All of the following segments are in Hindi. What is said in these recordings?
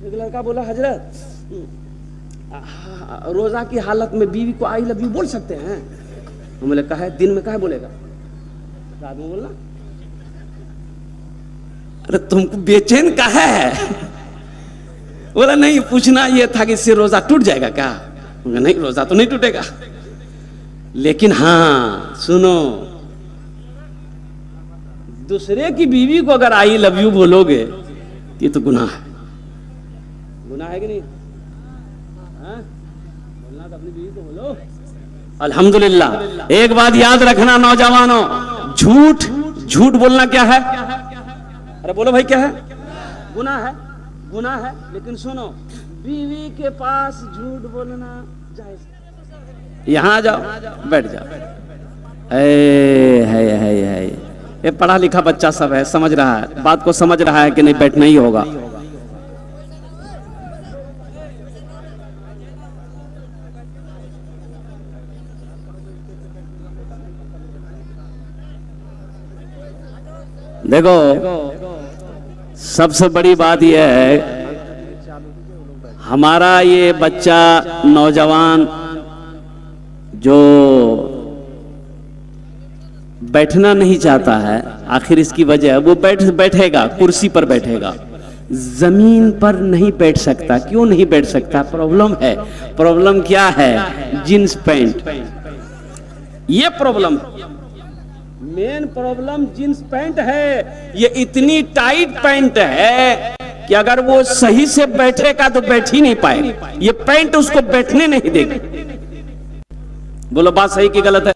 एक लड़का बोला हजरत रोजा की हालत में बीवी को आई लव यू बोल सकते हैं? हमने कहा है दिन में कहा बोलेगा, रात में बोलना। अरे तुमको बेचैन कहा है? बोला नहीं, पूछना ये था कि इससे रोजा टूट जाएगा क्या? नहीं, रोजा तो नहीं टूटेगा, लेकिन हाँ सुनो, दूसरे की बीवी को अगर आई लव यू बोलोगे ये तो गुनाह है। गुनाह है कि नहीं? हाँ? बोलना तो अपनी बीवी को बोलो। अल्हम्दुलिल्लाह। एक बात याद रखना नौजवानों, झूठ झूठ बोलना क्या है? अरे बोलो भाई, क्या है? गुनाह है, गुनाह है। लेकिन सुनो, बीवी के पास झूठ बोलना जायज। यहां जाओ, बैठ जाओ। है ये पढ़ा लिखा बच्चा सब है, समझ रहा है, बात को समझ रहा है कि नहीं बैठना ही होगा। देखो, सबसे बड़ी बात यह है, हमारा ये बच्चा नौजवान जो बैठना नहीं चाहता है, आखिर इसकी वजह वो बैठेगा, कुर्सी पर बैठेगा, जमीन पर नहीं बैठ सकता। क्यों नहीं बैठ सकता? प्रॉब्लम है। प्रॉब्लम क्या है? Jeans pant. ये problem, main problem jeans pant है। ये इतनी टाइट पैंट है कि अगर वो सही से बैठेगा तो बैठ ही नहीं पाएगा। ये पैंट उसको बैठने नहीं देगी। बोलो बात सही कि गलत है?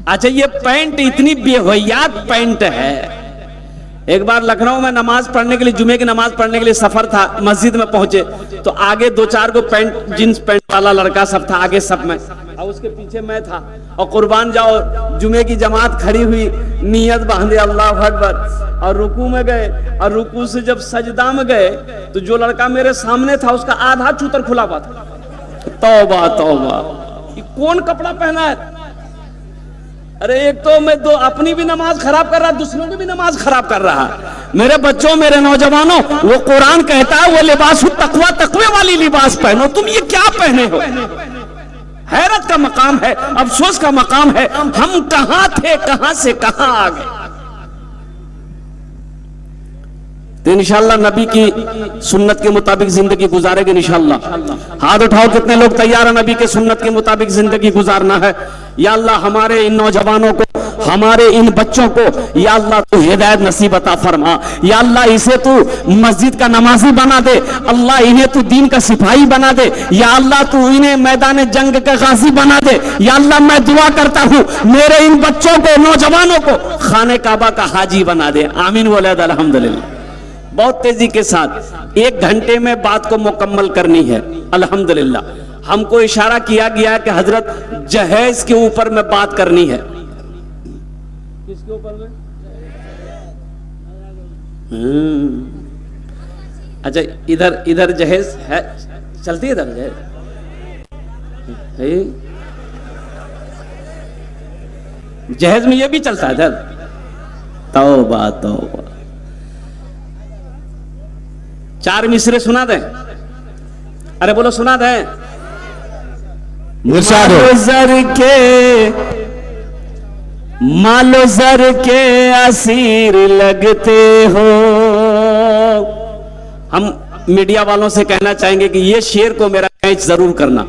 अच्छा, ये पैंट इतनी बेहयात पैंट है। एक बार लखनऊ में नमाज पढ़ने के लिए, जुमे की नमाज पढ़ने के लिए सफर था, मस्जिद में पहुंचे तो आगे 2-4 को पैंट, जींस पैंट वाला लड़का सब था आगे सब में, और उसके पीछे मैं था। और कुर्बान जाओ, जुमे की जमात खड़ी हुई, नियत बांधे अल्लाह अकबर, और रुकू में गए, और रुकू से जब सजदा में गए तो जो लड़का मेरे सामने था उसका आधा चूतर खुला हुआ था। तौबा तौबा, ये कौन कपड़ा पहना है? अरे एक तो मैं दो अपनी भी नमाज खराब कर रहा, दूसरों की भी नमाज खराब कर रहा। मेरे बच्चों, मेरे नौजवानों, वो कुरान कहता है वो लिबास तकवा, तकवे वाली लिबास पहनो। तुम ये क्या पहने हो? हैरत का मकाम है, अफसोस का मकाम है। हम कहां थे, कहां से कहां आ गए। तो इंशाअल्लाह नबी की सुन्नत के मुताबिक जिंदगी गुजारेंगे इंशाअल्लाह। हाथ उठाओ, कितने लोग तैयार हैं नबी के सुन्नत के मुताबिक जिंदगी गुजारना है? या अल्लाह हमारे इन नौजवानों को, हमारे इन बच्चों को या अल्लाह तू हिदायत नसीब अता फरमा। या अल्लाह इसे तू मस्जिद का नमाजी बना दे। अल्लाह इन्हें तू दीन का सिपाही बना दे। या अल्लाह तू इन्हें मैदान जंग का गाजी बना दे। या अल्लाह मैं दुआ करता हूं मेरे इन बच्चों को, नौजवानों को खाने काबा का हाजी बना दे। आमीन वलद अल्हम्दुलिल्लाह। बहुत तेजी के साथ 1 घंटे में बात को मुकम्मल करनी है अल्हम्दुलिल्लाह। हमको इशारा किया गया कि हजरत जहेज के ऊपर में बात करनी है। किसके ऊपर में? अच्छा, इधर इधर जहेज है, चलती है इधर जहेज है? जहेज में ये भी चलता है इधर? तौबा तौबा। 4 मिसरे सुना दें? अरे बोलो सुना दें। मालो जर के असीर लगते हो। हम मीडिया वालों से कहना चाहेंगे कि ये शेर को मेरा कैच जरूर करना।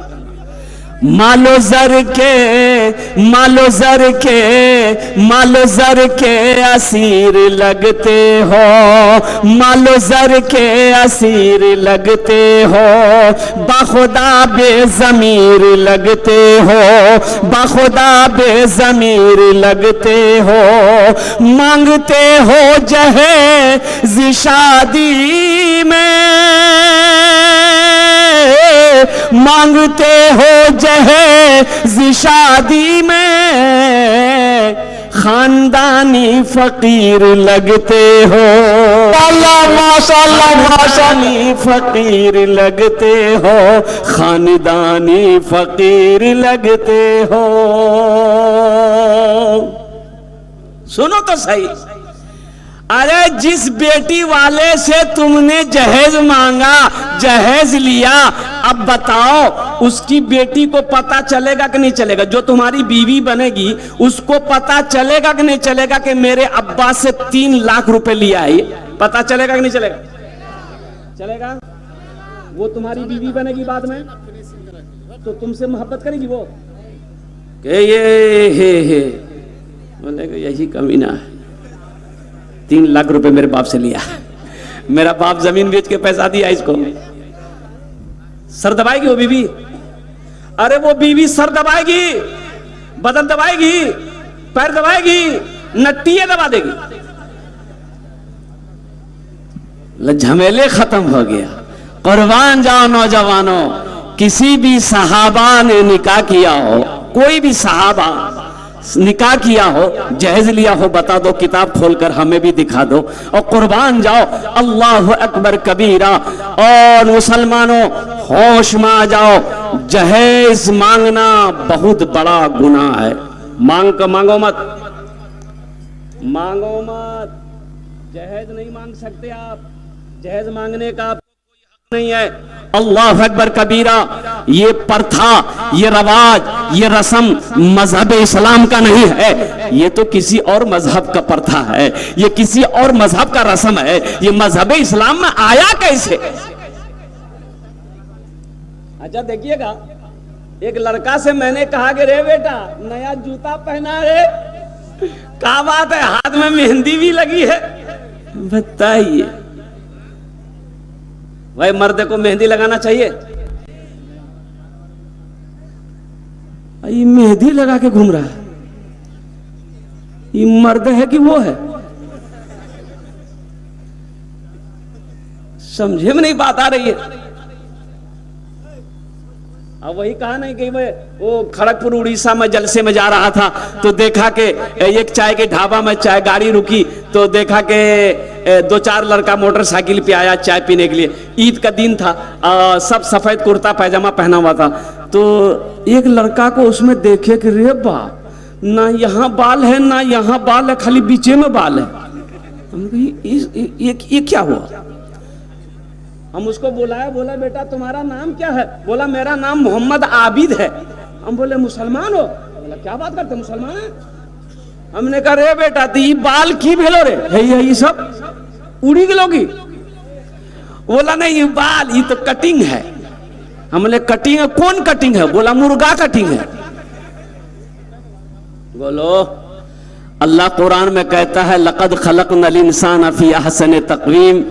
मालो जर के, मालो जर के, मालो जर के असीर लगते हो। मालो जर के असीर लगते हो। बाखुदा बेज़मीर लगते हो। बाखुदा बेज़मीर लगते हो। मांगते हो जहेज़ शादी में। मांगते हो जहेज़ शादी में। खानदानी फकीर लगते हो। अल्लाह माशाअल्लाह माशाअल्लाह। फकीर लगते हो। खानदानी फकीर लगते हो। सुनो तो सही, अरे जिस बेटी वाले से तुमने जहेज मांगा, जहेज लिया, अब बताओ उसकी बेटी को पता चलेगा कि नहीं चलेगा? जो तुम्हारी बीवी बनेगी उसको पता चलेगा कि नहीं चलेगा कि मेरे अब्बा से 3 लाख रुपए लिया है? पता चलेगा कि नहीं चलेगा? चलेगा। वो तुम्हारी बीवी बनेगी बाद में तो तुमसे मोहब्बत करेगी वो कि ये बोलेगा यही कमीना है, 3 लाख रुपए मेरे बाप से लिया, मेरा बाप जमीन बेच के पैसा दिया इसको। सर दबाएगी वो बीवी? अरे वो बीवी सर दबाएगी, बदन दबाएगी, पैर दबाएगी, नट्टियां दबा देगी। झमेले खत्म हो गया। कुर्बान जाओ नौजवानों, किसी भी सहाबा ने निकाह किया हो, कोई भी सहाबा निकाह किया हो, जहेज लिया हो, बता दो, किताब खोलकर हमें भी दिखा दो। और कुर्बान जाओ, अल्लाह अकबर कबीरा। और मुसलमानों होश में आ जाओ, जहेज मांगना बहुत बड़ा गुनाह है। मांगो मत, मांगो मत। जहेज नहीं मांग सकते आप, जहेज मांगने का नहीं है। अल्लाह अकबर कबीरा। ये प्रथा, ये रवाज, ये रस्म मजहब इस्लाम का नहीं है, ये तो किसी और मजहब का प्रथा है, ये किसी और मजहब का रस्म है। ये मजहब इस्लाम में आया कैसे? अच्छा देखिएगा, एक लड़का से मैंने कहा कि रे बेटा नया जूता पहना रे, क्या बात है, हाथ में मेहंदी भी लगी है, बताइए भाई मर्द को मेहंदी लगाना चाहिए? ये मेहंदी लगा के घूम रहा है, ये मर्द है कि वो है? समझे में नहीं बात आ रही है। अब वही कहा नहीं कि वो खड़गपुर उड़ीसा में जलसे में जा रहा था तो देखा कि एक चाय के ढाबा में चाय गाड़ी रुकी तो देखा कि 2-4 लड़का मोटरसाइकिल पे आया चाय पीने के लिए। ईद का दिन था, सब सफेद कुर्ता पैजामा पहना हुआ था। तो एक लड़का को उसमें देखे कि रे बाप, ना यहाँ बाल है ना यहाँ बाल है, खाली बीचे में बाल है। हम ये क्या हुआ? हम उसको बुलाया, बोला बेटा तुम्हारा नाम क्या है? बोला मेरा नाम मोहम्मद आबिद है। हम बोले मुसलमान हो? बोला क्या बात करते मुसलमान है? हमने कहा रे बेटा तो ये बाल की भेलो रे है, ये सब उड़ी गलोगी? बोला नहीं ये बाल, ये तो कटिंग है। हमने कटिंग है? कौन कटिंग है? बोला मुर्गा कटिंग है। बोलो, अल्लाह कुरान में कहता है लक़द खलक़नल इंसान फ़ी अहसन तक़वीम,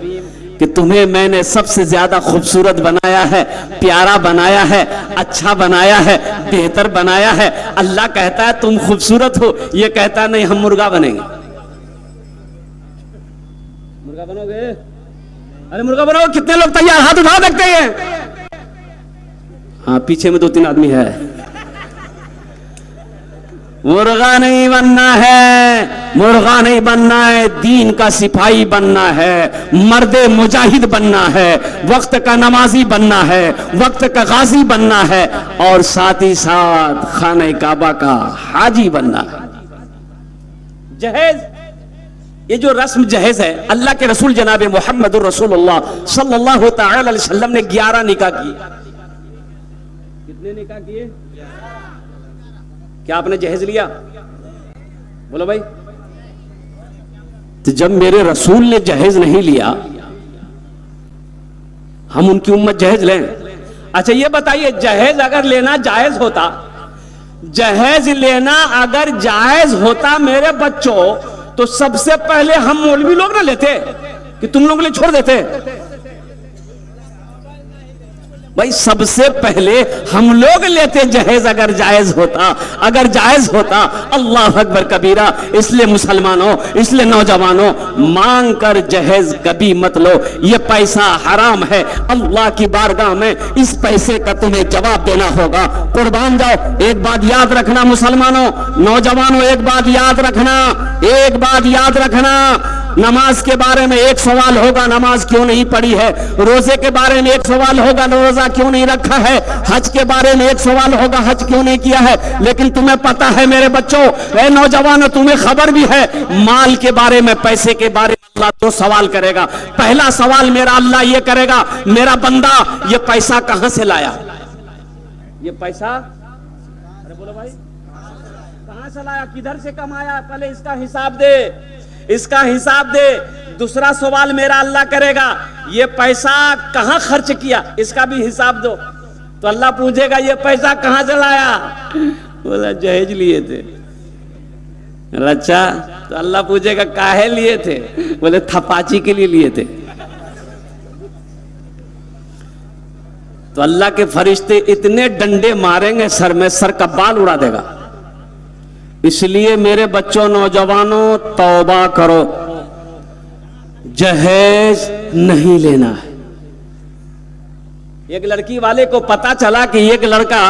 कि तुम्हें मैंने सबसे ज्यादा खूबसूरत बनाया है, प्यारा बनाया है, अच्छा बनाया है, बेहतर बनाया है। अल्लाह कहता है तुम खूबसूरत हो, ये कहता है नहीं हम मुर्गा बनेंगे। मुर्गा बनोगे? अरे मुर्गा बनोगे? कितने लोग तैयार? हाथ उठा देखते हैं। हाँ पीछे में 2-3 आदमी है। मुर्गा नहीं बनना है, मुर्गा नहीं बनना है, दीन का सिपाही बनना है, मर्दे मुजाहिद बनना है, वक्त का नमाजी बनना है, वक्त का गाजी बनना है, और साथ ही साथ खाने काबा का हाजी बनना है। जहेज, ये जो रस्म जहेज है, अल्लाह के रसूल जनाब मोहम्मद रसूलुल्लाह सल्लल्लाहु तआला अलैहि वसल्लम ने 11 निकाह किए। कितने निकाह किए? क्या आपने जहेज लिया? बोलो भाई। तो जब मेरे रसूल ने जहेज नहीं लिया, हम उनकी उम्मत जहेज लें? अच्छा ये बताइए, जहेज अगर लेना जायज होता, जहेज लेना अगर जायज होता मेरे बच्चों, तो सबसे पहले हम मौलवी लोग ना लेते कि तुम लोग ले छोड़ देते? भाई सबसे पहले हम लोग लेते जहेज अगर जायज होता, अगर जायज होता। अल्लाह अकबर कबीरा। इसलिए मुसलमानों, इसलिए नौजवानों, मांग कर जहेज कभी मत लो, ये पैसा हराम है। अल्लाह की बारगाह में इस पैसे का तुम्हें जवाब देना होगा। कुर्बान जाओ। एक बात याद रखना मुसलमानों, नौजवानों, एक बात याद रखना, एक बात याद रखना, नमाज के बारे में एक सवाल होगा, नमाज क्यों नहीं पढ़ी है। रोजे के बारे में एक सवाल होगा, रोजा क्यों नहीं रखा है। हज के बारे में एक सवाल होगा, हज क्यों नहीं किया है। लेकिन तुम्हें पता है मेरे बच्चों, ए नौजवानों, तुम्हें खबर भी है, माल के बारे में, पैसे के बारे में अल्लाह दो सवाल करेगा। पहला सवाल मेरा अल्लाह ये करेगा, मेरा बंदा ये पैसा कहां से लाया। ये पैसा, अरे बोलो भाई, कहां से लाया, किधर से कमाया, पहले इसका हिसाब दे, इसका हिसाब दे। दूसरा सवाल मेरा अल्लाह करेगा, ये पैसा कहां खर्च किया, इसका भी हिसाब दो। तो अल्लाह पूछेगा ये पैसा कहां से लाया। बोला जहेज लिए थे। अच्छा, तो अल्लाह पूछेगा काहे लिए थे। बोले थपाची के लिए लिए थे। तो अल्लाह के फरिश्ते इतने डंडे मारेंगे सर में, सर का बाल उड़ा देगा। इसलिए मेरे बच्चों, नौजवानों, तौबा करो, जहेज नहीं लेना है। एक लड़की वाले को पता चला कि एक लड़का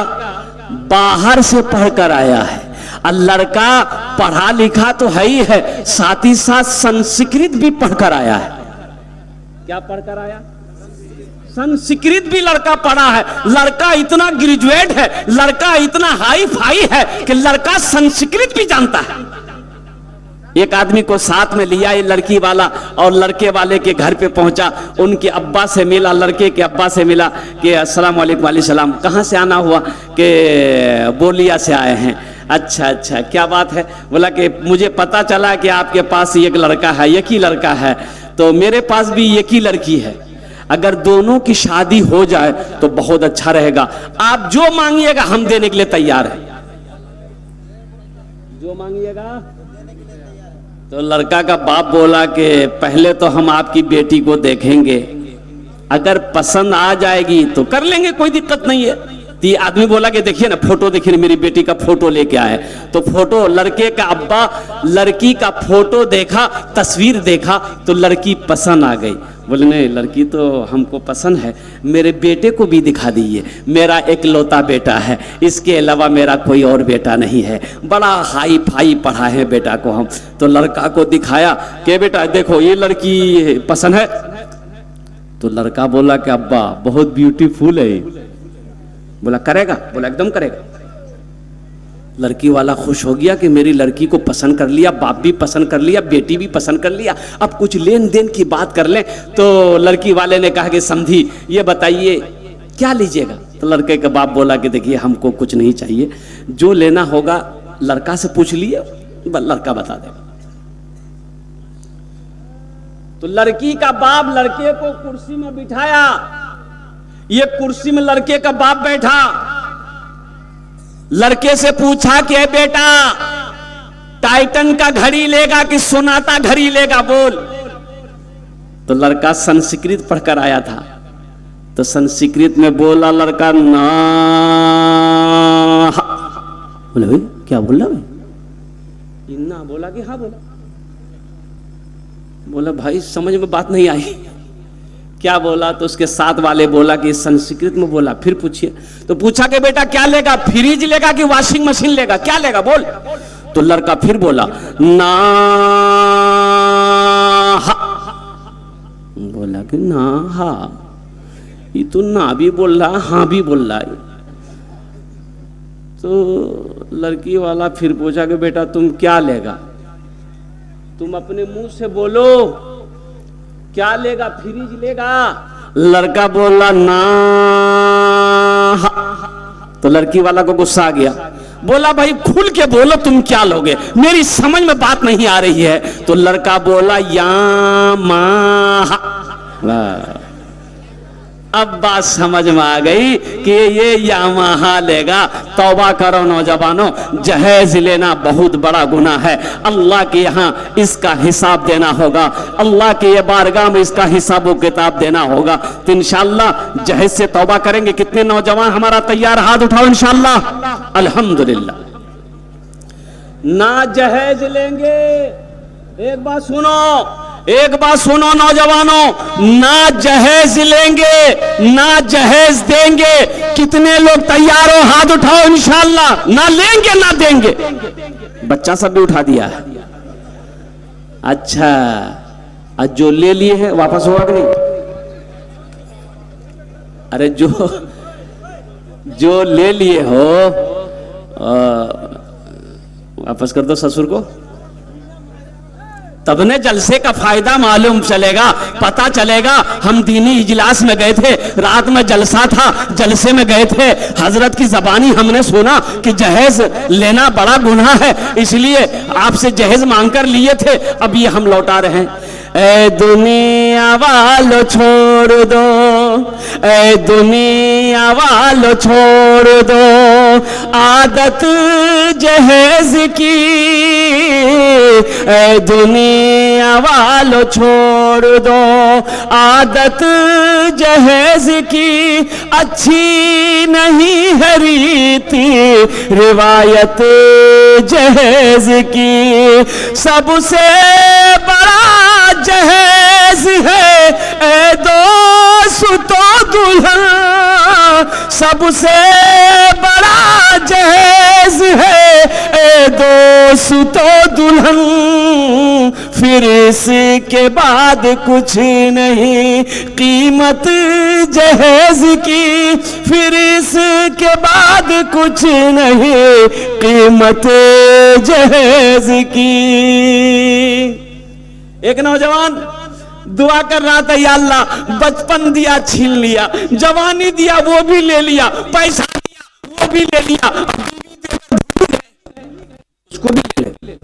बाहर से पढ़कर आया है, और लड़का पढ़ा लिखा तो है ही है, साथ ही साथ संस्कृत भी पढ़कर आया है। क्या पढ़कर आया, संस्कृत भी लड़का पढ़ा है। लड़का इतना ग्रेजुएट है, लड़का इतना हाई फाई है कि लड़का संस्कृत भी जानता है। एक आदमी को साथ में लिया ये लड़की वाला, और लड़के वाले के घर पे पहुंचा, उनके अब्बा से मिला, लड़के के अब्बा से मिला कि अस्सलाम वालेकुम। वालेकुम सलाम। कहां से आना हुआ कि बोलिया से आए हैं। अच्छा अच्छा, क्या बात है। बोला कि मुझे पता चला कि आपके पास एक लड़का है, एक ही लड़का है, तो मेरे पास भी एक ही लड़की है, अगर दोनों की शादी हो जाए तो बहुत अच्छा रहेगा। आप जो मांगिएगा हम देने के लिए तैयार हैं। जो मांगिएगा। तो लड़का का बाप बोला कि पहले तो हम आपकी बेटी को देखेंगे, अगर पसंद आ जाएगी तो कर लेंगे, कोई दिक्कत नहीं है। तो ये आदमी बोला कि देखिए ना, फोटो देखिए ना, मेरी बेटी का फोटो लेके आए। तो फोटो, लड़के का अब्बा लड़की का फोटो देखा, तस्वीर देखा, तो लड़की पसंद आ गई। बोले नहीं, लड़की तो हमको पसंद है, मेरे बेटे को भी दिखा दीजिए, मेरा एकलौता बेटा है, इसके अलावा मेरा कोई और बेटा नहीं है, बड़ा हाई फाई पढ़ा है बेटा को हम। तो लड़का को दिखाया कि बेटा देखो ये लड़की पसंद है। तो लड़का बोला कि अब्बा बहुत ब्यूटीफुल है। बोला करेगा, बोला एकदम करेगा। लड़की वाला खुश हो गया कि मेरी लड़की को पसंद कर लिया, बाप भी पसंद कर लिया, बेटी भी पसंद कर लिया, अब कुछ लेन देन की बात कर लें। तो लड़की वाले ने कहा कि समझी ये बताइए क्या लीजिएगा। तो लड़के का बाप बोला कि देखिए हमको कुछ नहीं चाहिए, जो लेना होगा लड़का से पूछ लिए, लड़का बता देगा। तो लड़की का बाप लड़के को कुर्सी में बिठाया, ये कुर्सी में लड़के का बाप बैठा, लड़के से पूछा कि बेटा टाइटन का घड़ी लेगा कि सोनाटा घड़ी लेगा, बोल। तो लड़का संस्कृत पढ़कर आया था, तो संस्कृत में बोला लड़का ना। बोले भाई क्या बोल रहा भाई, इन्ना बोला कि हाँ बोला। बोला भाई समझ में बात नहीं आई, क्या बोला। तो उसके साथ वाले बोला कि संस्कृत में बोला, फिर पूछिए। तो पूछा कि बेटा क्या लेगा, फ्रिज लेगा कि वॉशिंग मशीन लेगा, क्या लेगा बोल। तो लड़का फिर बोला ना। बोला कि ना हा, ये तो ना भी बोल रहा, हाँ भी बोल रहा है। तो लड़की वाला फिर पूछा कि बेटा तुम क्या लेगा, तुम अपने मुंह से बोलो क्या लेगा, फ्रिज लेगा। लड़का बोला ना। तो लड़की वाला को गुस्सा आ गया, बोला भाई खुल के बोलो तुम क्या लोगे, मेरी समझ में बात नहीं आ रही है। तो लड़का बोला यामाहा। अब बात समझ में आ गई कि ये यामाहा लेगा। तौबा करो नौजवानों, जहेज लेना बहुत बड़ा गुनाह है। अल्लाह के यहाँ इसका हिसाब देना होगा, अल्लाह के ये बारगाह में इसका हिसाब किताब देना होगा। तो इंशाअल्लाह जहेज से तौबा करेंगे। कितने नौजवान हमारा तैयार, हाथ उठाओ इंशाअल्लाह। अल्हम्दुलिल्लाह। ना जहेज लेंगे, एक बात सुनो, एक बात सुनो नौजवानों, ना जहेज लेंगे ना जहेज देंगे। कितने लोग तैयार हो, हाथ उठाओ इंशाअल्लाह। ना लेंगे ना देंगे। बच्चा सब भी उठा दिया। अच्छा आज जो ले लिए हैं वापस होगा कि नहीं? अरे जो ले लिए हो वापस कर दो ससुर को, तब ने जलसे का फायदा मालूम चलेगा, पता चलेगा। हम दीनी इजलास में गए थे, रात में जलसा था, जलसे में गए थे, हजरत की जबानी हमने सुना कि जहेज लेना बड़ा गुनाह है, इसलिए आपसे जहेज मांगकर लिए थे, अब ये हम लौटा रहे हैं। ए दुनिया वालों छोड़ दो, ए दुनिया वालों छोड़ दो आदत जहेज की, ए दुनिया वालों छोड़ दो आदत जहेज की, अच्छी नहीं है रीति रिवायत जहेज की, सबसे बड़ा जहेज है ए दोस्तों दुल्हन, सबसे बड़ा जहेज है ए दोस्तों दुल्हन, फिर इसके बाद कुछ नहीं कीमत जहेज की, फिर इसके बाद कुछ नहीं कीमत जहेज की। एक नौजवान दुआ कर रहा था, या अल्लाह बचपन दिया छीन लिया, जवानी दिया वो भी ले लिया, पैसा दिया वो भी ले लिया, उसको भी ले ले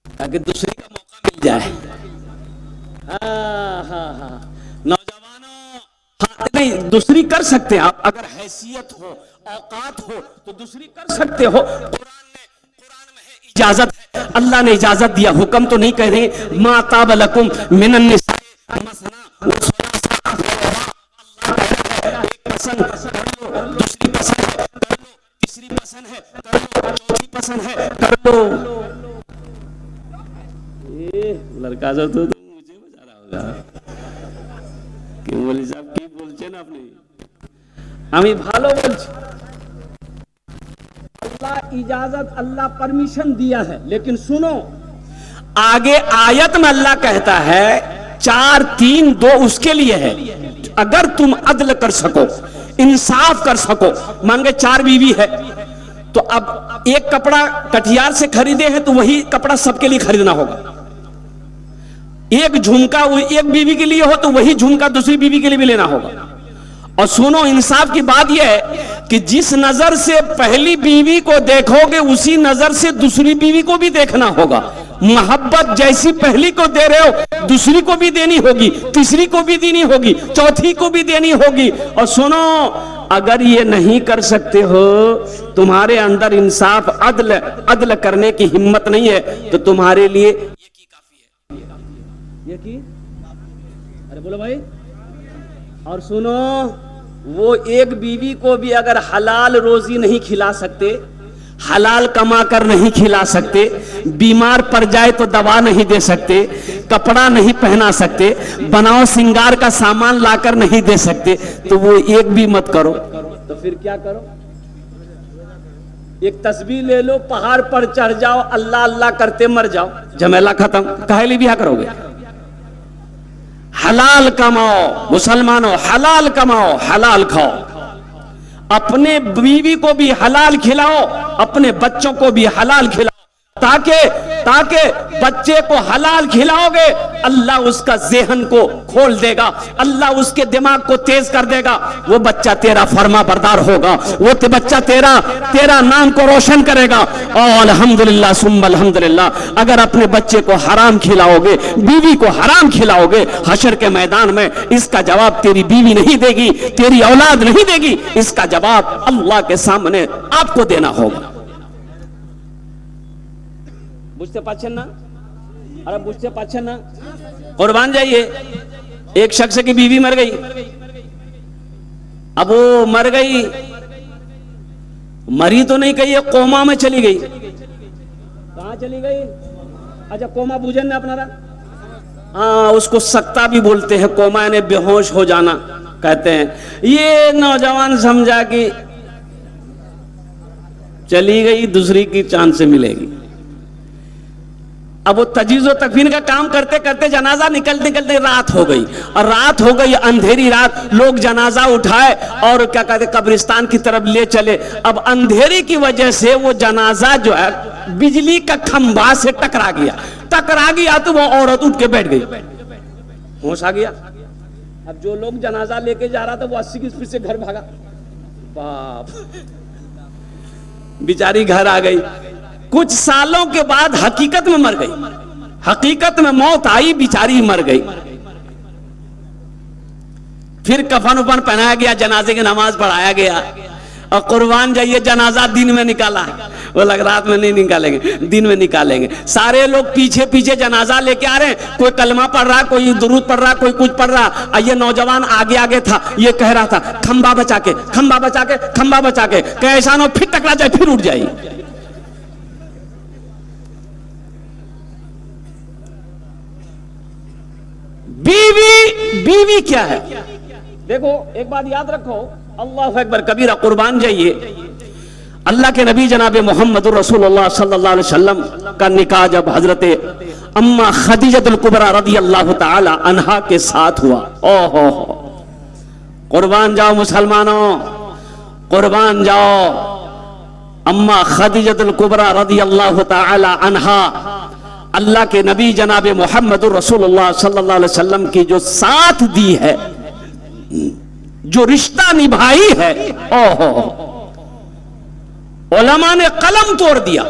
ताकि दूसरी का मौका मिल जाए। नौजवानों, हाँ नहीं दूसरी कर सकते हैं आप, अगर हैसियत हो औकात हो तो दूसरी कर सकते हो। कुरान में है इजाजत है, अल्लाह ने इजाजत दिया, हुक्म तो नहीं कह रहे। मा ताब लकुम मिनन निसाए मसना व सुलासा, अल्लाह एक पसंद कर लो, दूसरी पसंद है कर लो, तीसरी पसंद है कर लो, चौथी पसंद है कर लो। लड़का जो तो मुझे बजा रहा होगा कि बोले साहब की बोलचे ना अपने हमें भालो बोलचे। अल्लाह इजाजत, अल्लाह परमिशन दिया है, लेकिन सुनो आगे आयत में अल्लाह कहता है 4 3 2 उसके लिए है, अगर तुम अदल कर सको, इंसाफ कर सको। मांगे 4 बीवी है तो अब एक कपड़ा कटियार से खरीदे हैं तो वही कपड़ा सबके लिए खरीदना होगा। एक झुमका एक बीवी के लिए हो तो वही झुमका दूसरी बीवी के लिए भी लेना होगा। और सुनो इंसाफ की बात यह है कि जिस नजर से पहली बीवी को देखोगे उसी नजर से दूसरी बीवी को भी देखना होगा। मोहब्बत जैसी पहली को दे रहे हो दूसरी को भी देनी होगी, तीसरी को भी देनी होगी, चौथी को भी देनी होगी। और सुनो अगर ये नहीं कर सकते हो, तुम्हारे अंदर इंसाफ अदल करने की हिम्मत नहीं है, तो तुम्हारे लिए ये की अरे बोलो भाई। और सुनो वो एक बीवी को भी अगर हलाल रोजी नहीं खिला सकते, हलाल कमा कर नहीं खिला सकते, बीमार पड़ जाए तो दवा नहीं दे सकते, कपड़ा नहीं पहना सकते, बनाओ सिंगार का सामान लाकर नहीं दे सकते, तो वो एक भी मत करो। तो फिर क्या करो? एक तस्बीह ले लो, पहाड़ पर चढ़ जाओ, अल्लाह अल्लाह करते मर जाओ, झमेला खत्म। काहे लिए ब्याह करोगे? हलाल कमाओ मुसलमानों, हलाल कमाओ, हलाल खाओ, अपने बीवी को भी हलाल खिलाओ, अपने बच्चों को भी हलाल खिलाओ, ताकि बच्चे को हलाल खिलाओगे अल्लाह उसका ज़हन को खोल देगा, अल्लाह उसके दिमाग को तेज कर देगा, वो बच्चा तेरा फरमा बरदार होगा, वो बच्चा तेरा नाम को रोशन करेगा। और अल्हम्दुलिल्लाह सुम्मा अल्हम्दुलिल्लाह। अगर अपने बच्चे को हराम खिलाओगे, बीवी को हराम खिलाओगे, हशर के मैदान में इसका जवाब तेरी बीवी नहीं देगी, तेरी औलाद नहीं देगी, इसका जवाब अल्लाह के सामने आपको देना होगा। बुझते पाचन ना? अरे बुझते पाचन ना? कुर्बान जाइए। एक शख्स की बीवी मर गई, अब वो मर गई, मरी तो नहीं कही, कोमा में चली गई। कहां चली गई? अच्छा कोमा बुझन ने अपना रहा, हाँ उसको सकता भी बोलते हैं, कोमा ने बेहोश हो जाना कहते हैं। ये नौजवान समझा कि चली गई दूसरी की चांद से मिलेगी। अब वो तजीज़ो तकफीन का काम करते करते जनाजा निकलते निकलते रात हो गई, और रात हो गई, अंधेरी रात, लोग जनाजा उठाए और क्या कहते कब्रिस्तान की तरफ ले चले। अब अंधेरी की वजह से वो जनाजा जो है बिजली का खंभा से टकरा गया तो वो औरत उठ के बैठ गई, होश आ गया। अब जो लोग जनाजा लेके जा रहा था वो 80 की स्पीड से घर भागा, बाप, बेचारी घर आ गई। कुछ सालों के बाद हकीकत में मर गई, हकीकत में मौत आई, बेचारी मर गई। फिर कफन उफन पहनाया गया, जनाजे की नमाज पढ़ाया गया, और कुर्बान जाइए जनाजा दिन में निकाला, वो लग रात में नहीं निकालेंगे, दिन में निकालेंगे। सारे लोग पीछे पीछे जनाजा लेके आ रहे हैं, कोई कलमा पढ़ रहा, कोई दुरूद पढ़ रहा, कोई कुछ पढ़ रहा। ये नौजवान आगे आगे था, ये कह रहा था खंबा बचा के, खंबा बचा के, खंबा बचा के, कैसा ना फिर टकरा जाए फिर उठ जाए। बीवी क्या है? देखो एक बात याद रखो, अल्लाह अकबर कबीरा, कुर्बान जाइए। अल्लाह के नबी जनाब मोहम्मद रसूलुल्लाह सल्लल्लाहु अलैहि वसल्लम का निकाह जब हजरत अम्मा खदीजतुल कुबरा रदियल्लाहु ताला अन्हा के साथ हुआ, ओहो कुर्बान जाओ मुसलमानों, कुर्बान जाओ। अम्मा खदीजतुल कुबरा रदियल्लाहु ताला अन्हा अल्लाह के नबी जनाब मोहम्मद रसूलुल्लाह सल्लल्लाहु अलैहि वसल्लम की जो साथ दी है, जो रिश्ता निभाई है, ओहो, उलमा ने कलम तोड़ दिया।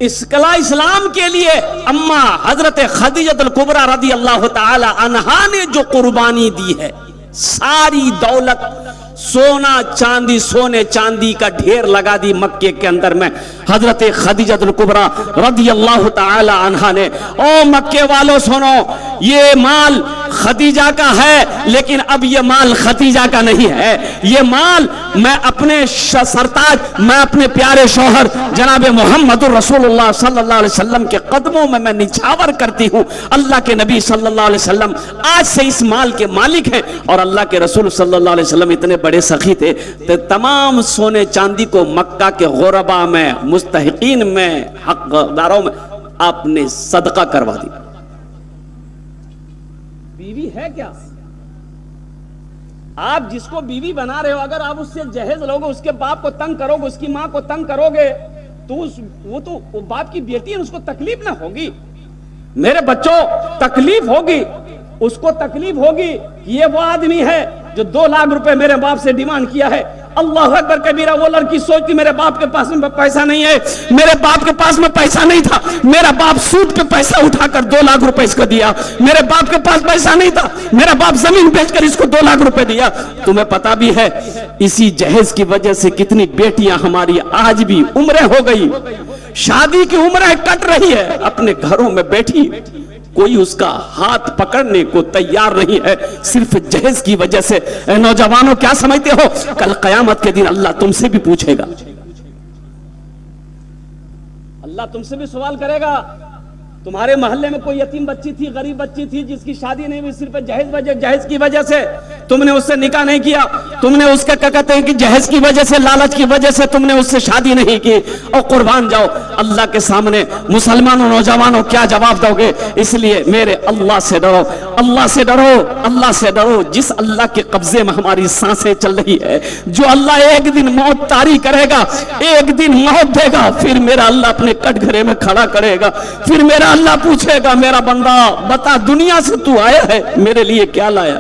इस्लाम के लिए अम्मा हजरत खदीजतुल कुबरा रदियल्लाहु ताला अन्हा ने जो कुर्बानी दी है, सारी दौलत, सोना चांदी, सोने चांदी का ढेर लगा दी मक्के के अंदर में हजरत खदीजतुल कुबरा रदियल्लाहु ताला अन्हा ने। ओ मक्के वालों सुनो, ये माल खदीजा का है, लेकिन अब ये माल खदीजा का नहीं है, ये माल मैं अपने सरताज, मैं अपने प्यारे शौहर जनाब मोहम्मद रसूलुल्लाह सल्लल्लाहु अलैहि वसल्लम के कदमों में मैं निछावर करती हूँ। अल्लाह के नबी सल्लल्लाहु अलैहि वसल्लम आज से इस माल के मालिक हैं, और अल्लाह के रसूल सल्लल्लाहु अलैहि वसल्लम इतने बड़े सखी थे तो तमाम सोने चांदी को मक्का के गुरबा में, मुस्तहिकीन में, हकदारों में आपने सदका करवा दी। बीवी है क्या? आप जिसको बीवी बना रहे हो, अगर आप उससे जहेज लोगे, उसके बाप को तंग करोगे, उसकी मां को तंग करोगे, तो वो बाप की बेटी है, उसको तकलीफ ना होगी? मेरे बच्चों, तकलीफ होगी, उसको तकलीफ होगी। ये वो आदमी है जो 2 लाख रुपए मेरे बाप से डिमांड किया है। अल्लाह अकबर कबीरा। वो लड़की सोचती मेरे बाप के पास में पैसा नहीं है, मेरे बाप के पास में पैसा नहीं था, मेरा बाप सूद पे पैसा उठाकर 2 लाख रुपए इसको दिया, मेरे बाप के पास पैसा नहीं था, मेरा बाप जमीन बेचकर इसको 2 लाख रुपए दिया। तुम्हें पता भी है इसी जहेज की वजह से कितनी बेटियां हमारी आज भी उम्रें हो गई, शादी की उम्रें कट रही है, अपने घरों में बैठी, कोई उसका हाथ पकड़ने को तैयार नहीं है, सिर्फ जहेज की वजह से। नौजवानों क्या समझते हो, कल कयामत के दिन अल्लाह तुमसे भी पूछेगा, अल्लाह तुमसे भी सवाल करेगा। तुम्हारे मोहल्ले में कोई यतीम बच्ची थी, गरीब बच्ची थी, जिसकी शादी नहीं हुई, सिर्फ जहेज की वजह से तुमने उससे निकाह नहीं किया, तुमने उसका क्या कहते हैं कि जहेज की वजह से, लालच की वजह से तुमने उससे शादी नहीं की, और कुर्बान जाओ अल्लाह के सामने। मुसलमानों, नौजवानों क्या जवाब दोगे? इसलिए मेरे अल्लाह से डरो, अल्लाह से डरो, अल्लाह से डरो। जिस अल्लाह के कब्जे में हमारी सांसें चल रही है, जो अल्लाह एक दिन मौत तारी करेगा, एक दिन मौत देगा, फिर मेरा अल्लाह अपने कटघरे में खड़ा करेगा, फिर मेरा अल्लाह पूछेगा, मेरा बंदा बता दुनिया से तू आया है, मेरे लिए क्या लाया?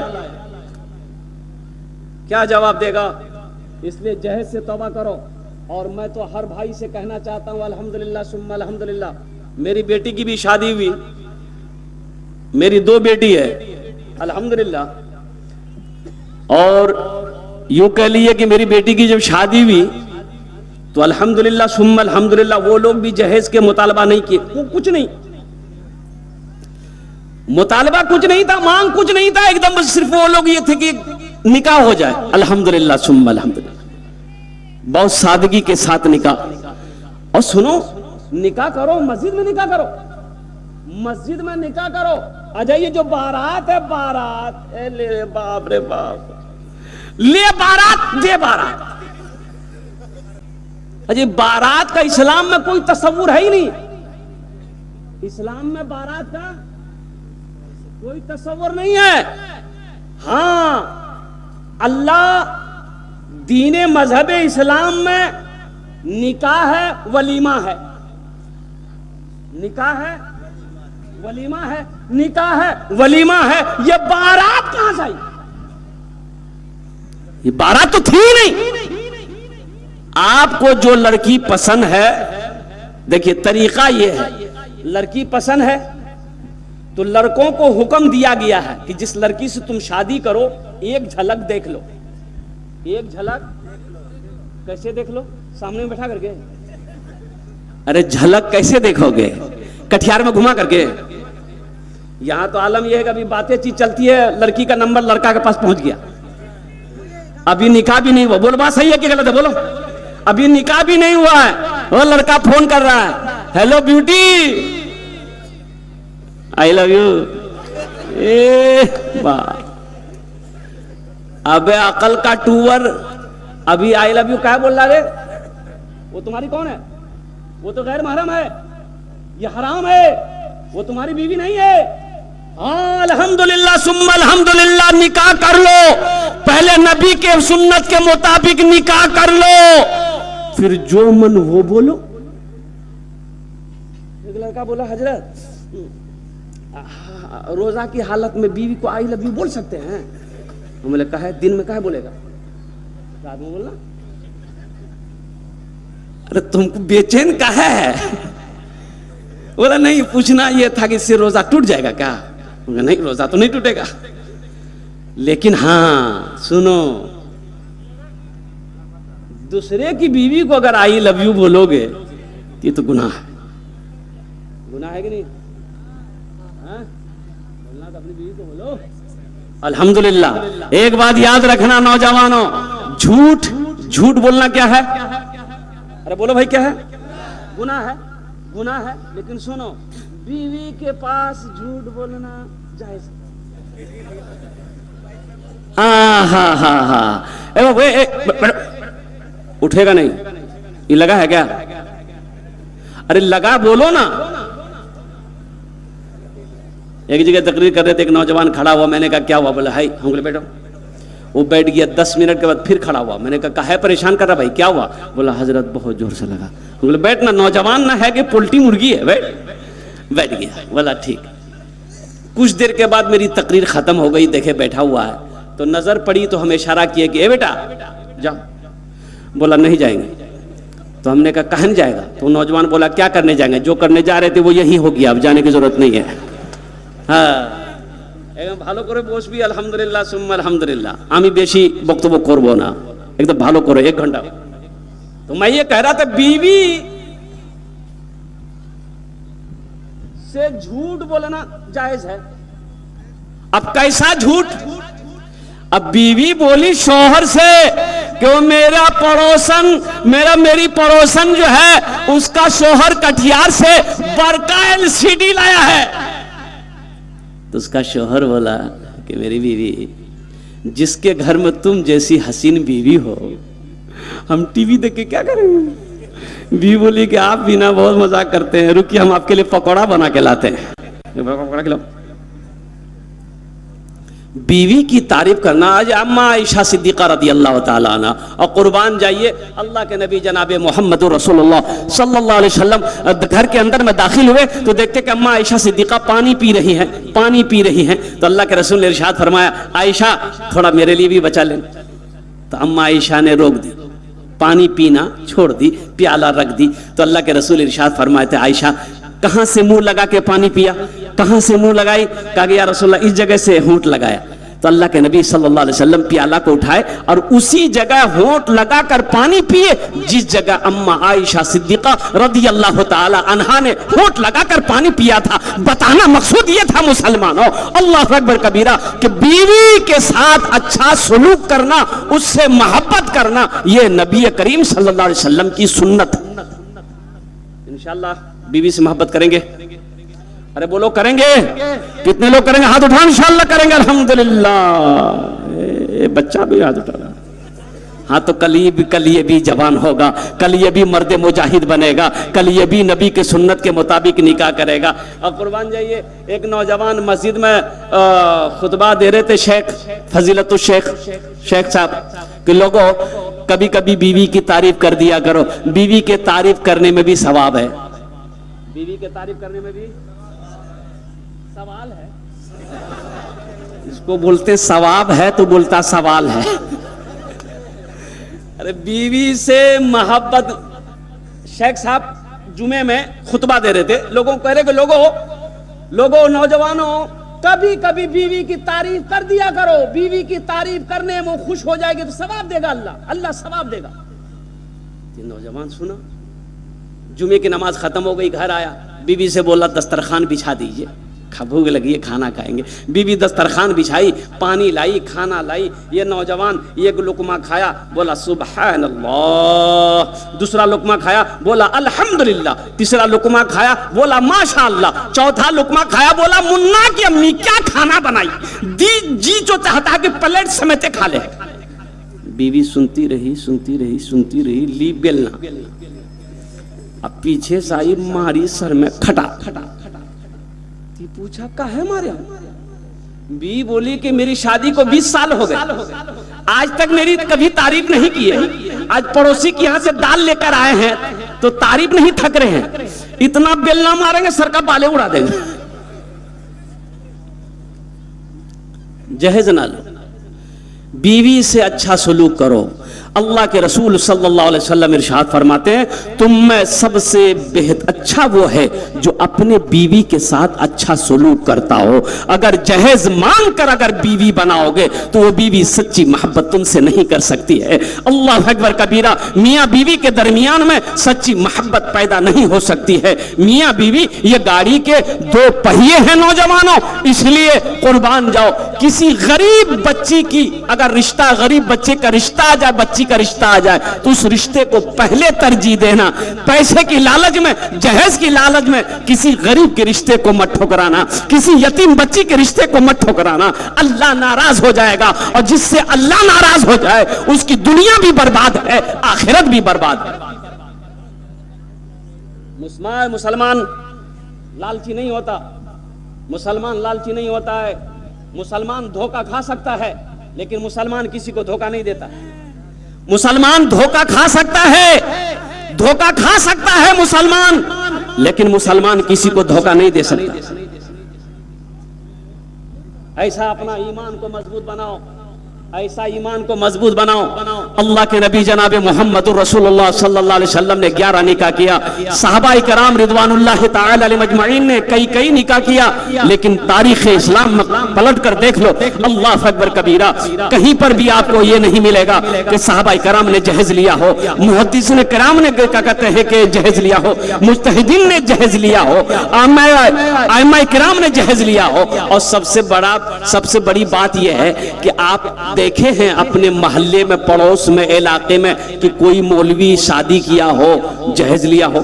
क्या जवाब देगा? इसलिए जहेज से तौबा करो। और मैं तो हर भाई से कहना चाहता हूं, अल्हम्दुलिल्लाह सुम्मा अल्हम्दुलिल्लाह, मेरी बेटी की भी शादी हुई, मेरी 2 बेटी है अल्हम्दुलिल्लाह। और यूं कह लिए कि मेरी बेटी की जब शादी हुई तो अल्हम्दुलिल्लाह सुम्मा अल्हम्दुलिल्लाह, वो लोग भी जहेज के मुतालबा नहीं किए, वो कुछ नहीं, मुतालबा कुछ नहीं था, मांग कुछ नहीं था, एकदम सिर्फ वो लोग ये थे कि निकाह हो जाए। अल्हम्दुलिल्लाह सुम्मा अल्हम्दुलिल्लाह, बहुत सादगी के साथ निकाह। और सुनो, निकाह करो, मस्जिद में निकाह करो, मस्जिद में निकाह करो। अच्छा ये जो बारात है, बारात ले बाप रे बाप, ले बारात दे बारात। अजय बारात का इस्लाम में कोई तस्वुर है ही नहीं। इस्लाम में बारात का कोई तस्वर नहीं है। हां, अल्लाह दीने मजहब इस्लाम में निकाह है, वलीमा है, निकाह है, वलीमा है, निकाह है, वलीमा है, ये बारात कहां से आई? ये बारात तो थी नहीं। आपको जो लड़की पसंद है, देखिए तरीका ये है, लड़की पसंद है तो लड़कों को हुक्म दिया गया है कि जिस लड़की से तुम शादी करो एक झलक देख लो। एक झलक कैसे देख लो? सामने में बैठा करके। अरे झलक कैसे देखोगे? कटियार में घुमा करके। यहां तो आलम यह है कि अभी बातें चीज चलती है, लड़की का नंबर लड़का के पास पहुंच गया, अभी निकाह भी नहीं हुआ। बोलो बात सही है कि गलत है? बोलो। अभी निकाह भी नहीं हुआ है, वो लड़का फोन कर रहा है, hello beauty, I love you. अबे अकल का टूवर, अभी आई लव यू क्या बोल रहा है? वो तुम्हारी कौन है? वो तो गैर महरम है, ये हराम है, वो तुम्हारी बीवी नहीं है। हाँ, अल्हम्दुलिल्लाह सुम्मा अल्हम्दुलिल्लाह, निकाह कर लो, पहले नबी के सुन्नत के मुताबिक निकाह कर लो, फिर जो मन वो बोलो। एक लड़का बोला, हजरत रोजा की हालत में बीवी को आई लव यू बोल सकते हैं? हमने कहा है, दिन में कहा बोलेगा, रात में बोलना। अरे तुमको बेचैन कहा है? बोला नहीं, पूछना ये था कि इससे रोजा टूट जाएगा क्या? नहीं, रोजा तो नहीं टूटेगा, लेकिन हाँ सुनो, दूसरे की बीवी को अगर आई लव यू बोलोगे तो ये तो गुनाह है। गुनाह है कि नहीं? बोलना तो अपनी बीवी को बोलो। अल्हम्दुलिल्लाह। एक बात याद रखना नौजवानों, झूठ, झूठ बोलना क्या है? अरे बोलो भाई, क्या है? गुनाह है, गुनाह है। लेकिन सुनो, बीवी के पास झूठ बोलना जायज है। हाँ, उठेगा नहीं, ये लगा है क्या? अरे लगा बोलो ना। एक जगह तकरीर कर रहे थे, एक नौजवान खड़ा हुआ, मैंने कहा क्या हुआ? बोला हाई। हम बोले बैठो। वो बैठ गया, 10 मिनट के बाद फिर खड़ा हुआ, मैंने कहा काहे परेशान कर रहा भाई, क्या हुआ? बोला हजरत बहुत जोर से लगा। हम बोले बैठ ना, नौजवान ना है कि पोल्ट्री मुर्गी है, बैठ गया। बोला ठीक। कुछ देर के बाद मेरी तकरीर खत्म हो गई, देखे बैठा हुआ है, तो नजर पड़ी तो हमें इशारा किया कि ए बेटा जाओ। बोला नहीं जाएंगे। तो हमने कहा कहाँ नहीं जाएगा? तो नौजवान बोला क्या करने जाएंगे? जो करने जा रहे थे वो यही हो गया, अब जाने की जरूरत नहीं है। हाँ, एकदम ভালো করে বসবি, আলহামদুলিল্লাহ সুম্মা আলহামদুলিল্লাহ। আমি বেশি বক্তব্য করব না, एकदम ভালো করে 1 घंटा। तो मैं ये कह रहा था, बीवी से झूठ बोलना जायज है। अब कैसा झूठ? अब बीवी बोली शौहर से कि वो मेरा पड़ोसन, मेरी पड़ोसन जो है उसका शौहर कटिहार से बड़का LCD लाया है। तो उसका शौहर बोला कि मेरी बीवी, जिसके घर में तुम जैसी हसीन बीवी हो, हम टीवी देख के क्या करेंगे? बीवी बोली कि आप भी ना बहुत मजाक करते हैं, रुकिए हम आपके लिए पकौड़ा बना के लाते हैं। पकौड़ा खिलाओ। बीवी की तारीफ करना। आज अम्मा आयशा सिद्दीका रदी अल्लाह ताला अन्हा, और कुर्बान जाइए अल्लाह के नबी जनाब मोहम्मद रसूलुल्लाह सल्लल्लाहु अलैहि वसल्लम घर के अंदर में दाखिल हुए तो देखते कि अम्मा आयशा सिद्दीका पानी पी रही हैं, पानी पी रही हैं। तो अल्लाह के रसूल ने इरशाद फरमाया, आयशा थोड़ा मेरे लिए भी बचा लेना। तो अम्मा आयशा ने रोक दी, पानी पीना छोड़ दी, प्याला रख दी। तो अल्लाह के रसूल इरशाद फरमाए थे, आयशा कहां से मुंह लगा के पानी पिया? कहां से मुंह लगाई? कहा कि या रसूलल्लाह इस जगह से होंठ लगाया। तो अल्लाह के नबी सल्लल्लाहु अलैहि वसल्लम प्याला को उठाए और उसी जगह होंठ लगाकर पानी पिए जिस जगह अम्मा आयशा सिद्दीका रदी अल्लाह ताला अन्हा ने होंठ लगाकर पानी पिया था। बताना मकसूद ये था मुसलमानों, अल्लाह अकबर कबीरा, कि बीवी के साथ अच्छा सलूक करना, उससे मोहब्बत करना, ये नबी करीम सल्लल्लाहु अलैहि वसल्लम की सुन्नत। इंशाअल्लाह बीवी से मोहब्बत करेंगे। अरे बोलो करेंगे? कितने लोग करेंगे? हाथ उठाओ। इंशाअल्लाह करेंगे। अल्हम्दुलिल्लाह। बच्चा भी हाथ उठा रहा। हाँ तो कल ये भी जवान होगा, कल ये भी मर्द मुजाहिद बनेगा, कल ये भी नबी के सुन्नत के मुताबिक निकाह करेगा। अब कुर्बान जाइए, एक नौजवान मस्जिद में खुतबा दे रहे थे, शेख फजीलतुल शेख साहब कि लोगों कभी कभी बीवी की तारीफ कर दिया करो, बीवी के तारीफ करने में भी सवाब है। बीवी के तारीफ करने में भी सवाल है, इसको बोलते सवाब है तो बोलता सवाल है। अरे बीवी से मोहब्बत, शेख साहब जुमे में खुतबा दे रहे थे, लोगों को कह रहे कि लोगों नौजवानों कभी कभी बीवी की तारीफ कर दिया करो, बीवी की तारीफ करने में वो खुश हो जाएगी तो सवाब देगा अल्लाह सवाब देगा। ये नौजवान सुना, जुमे की नमाज खत्म हो गई, घर आया, बीवी से बोला दस्तरखान बिछा दीजिए, भूख लगी है खाना खाएंगे। बीवी दस्तरखान बिछाई, पानी लाई, खाना लाई, ये नौजवान एक लुकमा खाया, बोला सुबहान अल्लाह, दूसरा लुकमा खाया, बोला अल्हम्दुलिल्लाह, तीसरा लुकमा खाया, बोला माशाअल्लाह, चौथा लुकमा खाया, बोला मुन्ना की अम्मी क्या खाना बनाई, जी जो चाहता कि प्लेट समेटे खा ले। बीवी सुनती रही, लीप बेलना, अब पीछे से आई, मारी सर में खटा, पूछा का है मारे? बी बोली कि मेरी शादी को 20 साल हो गए, आज तक मेरी कभी तारीफ नहीं की है, आज पड़ोसी के यहाँ से दाल लेकर आए हैं तो तारीफ नहीं थक रहे हैं, इतना बेलना मारेंगे सर का बाले उड़ा देंगे। जहेज ना लो, बीवी से अच्छा सलूक करो। अल्लाह के रसूल सल्लल्लाहु अलैहि वसल्लम इरशाद फरमाते हैं, तुम में सबसे बेहद अच्छा वो है जो अपने बीवी के साथ अच्छा सलूक करता हो। अगर जहेज मांग कर अगर बीवी बनाओगे तो वो बीवी सच्ची मोहब्बत तुमसे नहीं कर सकती है। अल्लाह अकबर कबीरा, मियाँ बीवी के दरमियान में सच्ची मोहब्बत पैदा नहीं हो सकती है। मियाँ बीवी ये गाड़ी के दो पहिए हैं नौजवानों, इसलिए कुर्बान जाओ। किसी गरीब बच्ची की अगर रिश्ता, गरीब बच्चे का रिश्ता आ जाए, बच्ची का रिश्ता आ जाए तो उस रिश्ते को पहले तरजीह देना। पैसे की लालच में, जहेज की लालच में किसी गरीब के रिश्ते को मत ठुकराना, किसी यतीम बच्ची के रिश्ते को मत ठुकराना, अल्लाह नाराज हो जाएगा। और जिससे अल्लाह नाराज हो जाए उसकी दुनिया भी बर्बाद है, आखिरत भी बर्बाद है। मुसलमान लालची नहीं होता, मुसलमान लालची नहीं होता है। मुसलमान धोखा खा सकता है लेकिन मुसलमान किसी को धोखा नहीं देता। मुसलमान धोखा खा सकता है मुसलमान, लेकिन मुसलमान किसी को धोखा नहीं दे सकता। ऐसा अपना ईमान को मजबूत बनाओ, ऐसा ईमान को मजबूत बनाओ। अल्लाह के नबी जनाब मोहम्मदुर रसूलुल्लाह सल्लल्लाहु अलैहि वसल्लम ने 11 निकाह किया। सहाबाए किराम रिदवानुल्लाह ताला अलैहिम अजमईन ने कई निकाह किया, लेकिन तारीख इस्लाम में पलट कर देख लो, अल्लाह अकबर कबीरा, कहीं पर भी आपको ये नहीं मिलेगा कि सहाबाए किराम ने जहेज लिया हो, मुहद्दिसीन किराम ने क्या कहते हैं कि जहेज लिया हो, मुज्तहिदीन ने जहेज लिया हो, आइम्मा किराम ने जहेज लिया हो। और सबसे बड़ी बात यह है कि आप देखे हैं अपने मोहल्ले में, पड़ोस में, इलाके में कि कोई मौलवी शादी किया हो, जहेज लिया हो?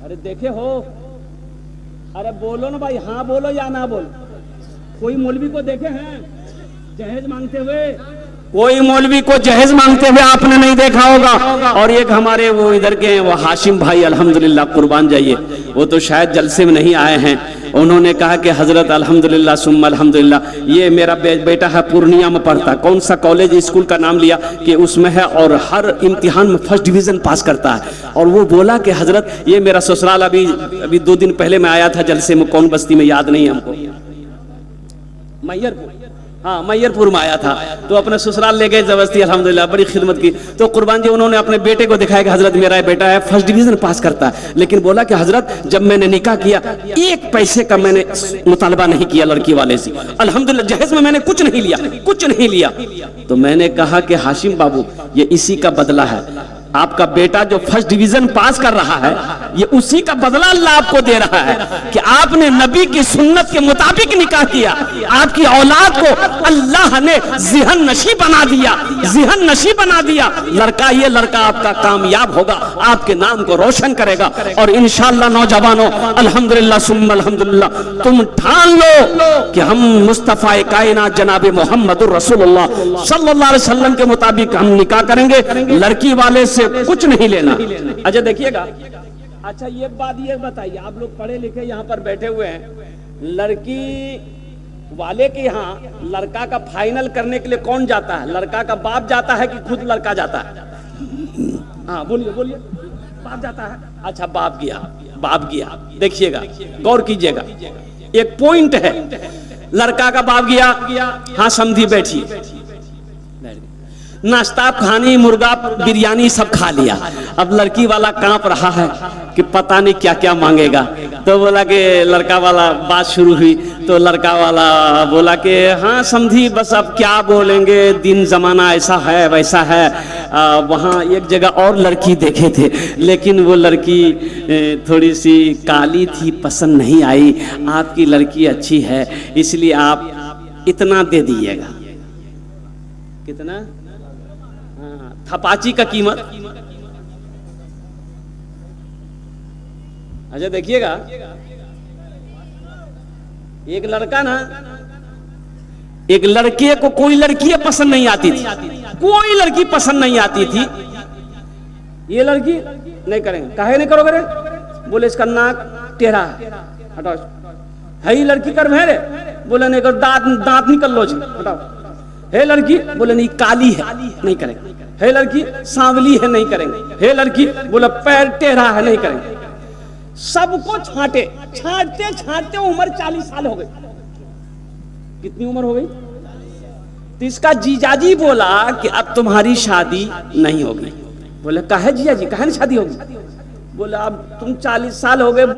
अरे देखे हो? अरे बोलो ना भाई, हाँ बोलो या ना बोलो। कोई मौलवी को देखे हैं जहेज मांगते हुए? कोई मौलवी को जहेज मांगते हुए आपने नहीं देखा होगा। और एक हमारे वो इधर के वो हाशिम भाई, अल्हम्दुलिल्लाह कुर्बान जाइए, वो तो शायद जलसे में नहीं आए हैं। उन्होंने कहा कि हजरत अल्हम्दुलिल्लाह सुम्मा अल्हम्दुलिल्लाह, ये मेरा बेटा है पूर्णिया में पढ़ता, कौन सा कॉलेज स्कूल का नाम लिया कि उसमें है और हर इम्तिहान में फर्स्ट डिवीजन पास करता है। और वो बोला कि हजरत ये मेरा ससुराल अभी 2 दिन पहले मैं आया था जलसे में, कौन बस्ती में याद नहीं हमको, मैयरपुर, हाँ मैयरपुर में आया था, तो अपने ससुराल ले गए जबरदस्ती, अल्हम्दुलिल्लाह बड़ी खिदमत की। तो कुर्बान जी उन्होंने अपने बेटे को दिखाया कि हजरत मेरा बेटा है, फर्स्ट डिवीजन पास करता है, लेकिन बोला कि हजरत जब मैंने निकाह किया 1 पैसे का मैंने मुतालबा नहीं किया लड़की वाले से, अल्हम्दुलिल्लाह जहेज में मैंने कुछ नहीं लिया। तो मैंने कहा कि हाशिम बाबू ये इसी का बदला है, आपका बेटा जो फर्स्ट डिवीजन पास कर रहा है, ये उसी का बदला अल्लाह आपको दे रहा है कि आपने नबी की सुन्नत के मुताबिक निकाह किया। आपकी औलाद को अल्लाह ने ज़िहन नशी बना दिया, ज़िहन नशी बना दिया। लड़का, ये लड़का आपका कामयाब होगा, आपके नाम को रोशन करेगा। और इंशाअल्लाह नौजवानों, अल्हम्दुलिल्लाह सुम्मा अल्हम्दुलिल्लाह, तुम ठान लो कि हम मुस्तफा कायनात जनाब मोहम्मदुर रसूलुल्लाह सल्लल्लाहु अलैहि वसल्लम के मुताबिक हम निकाह करेंगे। लड़की वाले से कुछ नहीं लेना। अच्छा देखिएगा, अच्छा ये बात ये बताइए, आप लोग पढ़े लिखे यहाँ पर बैठे हुए हैं, लड़की वाले के यहाँ लड़का का फाइनल करने के लिए कौन जाता है? लड़का का बाप जाता है कि खुद लड़का जाता है? हाँ बोलिए बोलिए। बाप जाता है। अच्छा बाप गया, बाप गया। देखिएगा, गौर कीजिएगा, एक पॉइंट है, लड़का का बाप गया, हाँ समधी बैठी, नाश्ता खानी, मुर्गा बिरयानी सब खा लिया। अब लड़की वाला कांप रहा है कि पता नहीं क्या क्या मांगेगा। तो बोला कि लड़का वाला, बात शुरू हुई तो लड़का वाला बोला कि हाँ समझी, बस अब क्या बोलेंगे, दिन जमाना ऐसा है वैसा है। वहाँ एक जगह और लड़की देखे थे, लेकिन वो लड़की थोड़ी सी काली थी, पसंद नहीं आई। आपकी लड़की अच्छी है, इसलिए आप इतना दे दीजिएगा। कितना? थपाची का कीमत। अच्छा देखिएगा, एक लड़का ना, एक लड़के को कोई लड़की पसंद नहीं आती थी, कोई लड़की पसंद नहीं आती थी। ये लड़की नहीं करेंगे, काहे नहीं करोगे रे? बोले इसका नाक टेढ़ा है, हटाओ। है ये लड़की कर मेरे? बोले नहीं करो, दांत निकल लो जी, हटाओ। है लड़की? बोले नहीं काली है, नहीं करेंगे। है लड़की सांवली है, नहीं करेंगे। है लड़की? बोला पैर टेढ़ा है, नहीं करेंगे। सबको छांटे, छांटते छांटते उम्र 40 साल हो गई। कितनी उम्र हो गई? तो इसका जीजाजी बोला कि अब तुम्हारी शादी नहीं होगी। बोले काहे जीजाजी, काहे नहीं शादी होगी? बोला अब तुम 40 साल हो गए,